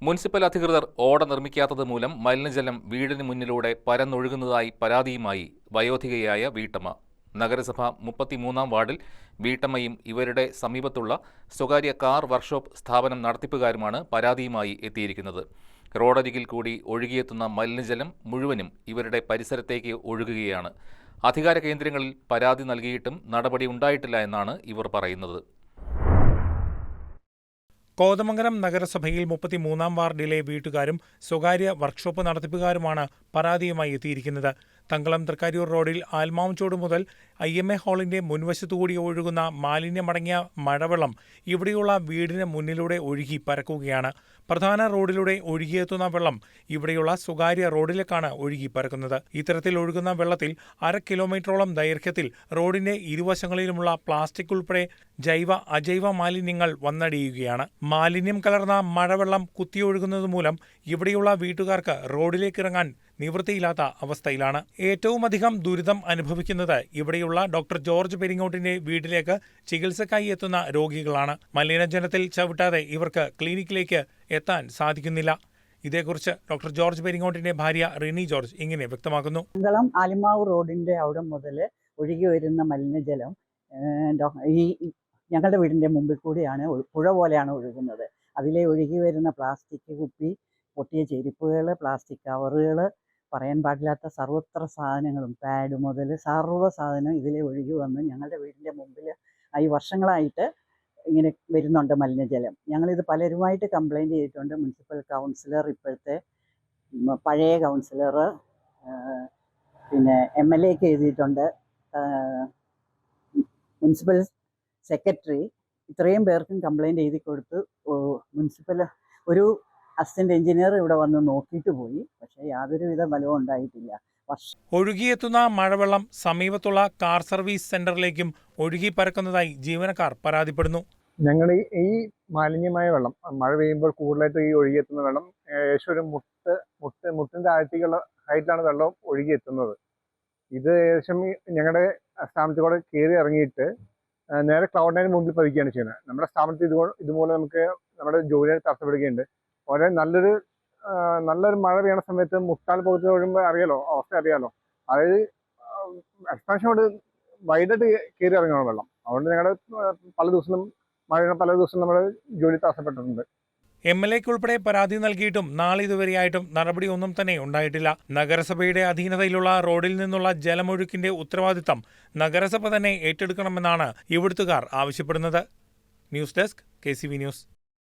Municipal അധികൃതർ ഓട നിർമ്മിക്കാത്തത് മൂലം മലിനജലം വീടിന് മുന്നിലൂടെ പരന്നൊഴുകുന്നതായി പരാതിയുമായി വയോധികയായ വീട്ടമ്മ. നഗരസഭ 33-ാം വാർഡിൽ വീട്ടമ്മയും ഇവരുടെ സമീപത്തുള്ള സ്വകാര്യ കാർ വർക്ക്ഷോപ്പ് സ്ഥാപനം നടത്തിപ്പുകാരുമാണ് പരാതിയുമായി എത്തിയിരിക്കുന്നത്. റോഡരികിൽ കൂടി ഒഴുകിയെത്തുന്ന മലിനജലം മുഴുവനും ഇവരുടെ പരിസരത്തേക്ക് ഒഴുകുകയാണ്. അധികാര കേന്ദ്രങ്ങളിൽ പരാതി നൽകിയിട്ടും നടപടി ഉണ്ടായിട്ടില്ല എന്നാണ് ഇവർ പറയുന്നത്. കോതമംഗലം നഗരസഭയിൽ 33-ാം വാർഡിലെ വീട്ടുകാരും സ്വകാര്യ വർക്ക്ഷോപ്പ് നടത്തിപ്പുകാരുമാണ് പരാതിയുമായി എത്തിയിരിക്കുന്നത്. തങ്കളം തൃക്കാര്യൂർ റോഡിൽ ആൽമാവുംചോട് മുതൽ IMA ഹാളിന്റെ മുൻവശത്തുകൂടി ഒഴുകുന്ന മാലിന്യമടങ്ങിയ മഴവെള്ളം ഇവിടെയുള്ള വീടിന് മുന്നിലൂടെ ഒഴുകി പരക്കുകയാണ്. പ്രധാന റോഡിലൂടെ ഒഴുകിയെത്തുന്ന വെള്ളം ഇവിടെയുള്ള സ്വകാര്യ റോഡിലേക്കാണ് ഒഴുകി പരക്കുന്നത്. ഇത്തരത്തിൽ ഒഴുകുന്ന വെള്ളത്തിൽ 1/2 കിലോമീറ്ററോളം ദൈർഘ്യത്തിൽ റോഡിന്റെ ഇരുവശങ്ങളിലുമുള്ള പ്ലാസ്റ്റിക് ഉൾപ്പെടെ അജൈവ മാലിന്യങ്ങൾ വന്നടിയുകയാണ്. മാലിന്യം കലർന്ന മഴവെള്ളം കുത്തിയൊഴുകുന്നതുമൂലം ഇവിടെയുള്ള വീട്ടുകാർക്ക് റോഡിലേക്കിറങ്ങാൻ നിവൃത്തിയില്ലാത്ത അവസ്ഥയിലാണ്. ഏറ്റവുമധികം ദുരിതം അനുഭവിക്കുന്നത് ഇവിടെയുള്ള ഡോക്ടർ ജോർജ് പെരിങ്ങോട്ടിന്റെ വീട്ടിലേക്ക് ചികിത്സക്കായി എത്തുന്ന രോഗികളാണ്. മലിനജലത്തിൽ ചവിട്ടാതെ ഇവർക്ക് ക്ലിനിക്കിലേക്ക് എത്താൻ സാധിക്കുന്നില്ല. ഇതേക്കുറിച്ച് ഡോക്ടർ ജോർജ് പെരിങ്ങോട്ടിന്റെ ഭാര്യ റിനി ജോർജ് ഇങ്ങനെ വ്യക്തമാക്കുന്നു. തങ്കളം ആലിമാവ് റോഡിന്റെ അവിടെ മുതൽ ഒഴുകി വരുന്ന മലിനജലം ഈ ഞങ്ങളുടെ വീടിന്റെ മുമ്പിൽ കൂടിയാണ് പുഴ പോലെയാണ് ഒഴുകുന്നത്. അതിലെ ഒഴുകി വരുന്ന പ്ലാസ്റ്റിക് കുപ്പി, പൊട്ടിയ ചെരുപ്പുകൾ, പ്ലാസ്റ്റിക് കവറുകൾ, പറയാൻ പാടില്ലാത്ത സർവത്ര സാധനങ്ങളും, പാഡ് മുതൽ സർവ്വ സാധനം ഇതിലെ ഒഴുകി വന്ന് ഞങ്ങളുടെ വീടിൻ്റെ മുമ്പിൽ ഈ വർഷങ്ങളായിട്ട് ഇങ്ങനെ വരുന്നുണ്ട് മലിനജലം. ഞങ്ങളിത് പലരുമായിട്ട് കംപ്ലൈൻറ്റ് ചെയ്തിട്ടുണ്ട്. മുനിസിപ്പൽ കൗൺസിലർ, ഇപ്പോഴത്തെ പഴയ കൗൺസിലർ, പിന്നെ MLAക്ക് എഴുതിയിട്ടുണ്ട്, മുനിസിപ്പൽ സെക്രട്ടറി, ഇത്രയും പേർക്കും കംപ്ലൈൻറ്റ് എഴുതി കൊടുത്തു. മുനിസിപ്പൽ ഒരു അസിസ്റ്റന്റ് എഞ്ചിനീയർ ഇവിടെ വന്ന് നോക്കിയിട്ട് പോയി. പക്ഷേ യാതൊരുവിധ ഫലവും ഉണ്ടായിട്ടില്ല. ഒഴുകിയെത്തുന്ന മഴവെള്ളം സമീപത്തുള്ള കാർ സർവീസ് സെന്ററിലേക്കും ഒഴുകി പരക്കുന്നതായി ജീവനക്കാർ പരാതിപ്പെടുന്നു. ഞങ്ങൾ ഈ മാലിന്യമായ വെള്ളം മഴ പെയ്യുമ്പോൾ കൂടുതലായിട്ട് ഈ ഒഴുകിയെത്തുന്ന വെള്ളം ഏകദേശം ഒരു മുട്ടിന്റെ ആഴത്തേക്കുള്ള ഹൈറ്റിലാണ് വെള്ളം ഒഴുകിയെത്തുന്നത്. ഇത് ഏകദേശം ഞങ്ങളുടെ സ്ഥാപനത്തിൽ കൂടെ കയറി ഇറങ്ങിയിട്ട് നേരെ ക്ലൗഡിന് മുമ്പിൽ പതിക്കുകയാണ് ചെയ്യുന്നത്. നമ്മുടെ സ്ഥാപനത്തിൽ ഇതുപോലെ നമുക്ക് നമ്മുടെ ജോലിയെ തടസ്സപ്പെടുകയുണ്ട്. വളരെ നല്ലൊരു മഴ പെയ്യുന്ന സമയത്ത് മുട്ടാൽ പോകുന്നത് ഒഴുകുമ്പോൾ അറിയാലോ, അവസ്ഥ അറിയാലോ. അതായത് എക്സ്പാൻഷൻ കൊണ്ട് വൈഡായിട്ട് കയറി ഇറങ്ങണം വെള്ളം. അതുകൊണ്ട് ഞങ്ങളുടെ പല ദിവസവും നമ്മുടെ ജോലി തടസ്സപ്പെട്ടിട്ടുണ്ട്. MLAക്ക് ഉൾപ്പെടെ പരാതി നൽകിയിട്ടും നാളിതുവരെയായിട്ടും നടപടി ഒന്നും തന്നെ ഉണ്ടായിട്ടില്ല. നഗരസഭയുടെ അധീനതയിലുള്ള റോഡിൽ നിന്നുള്ള ജലമൊഴുക്കിന്റെ ഉത്തരവാദിത്തം നഗരസഭ തന്നെ ഏറ്റെടുക്കണമെന്നാണ് ഇവിടുത്തുകാർ ആവശ്യപ്പെടുന്നത്. News desk KCV news.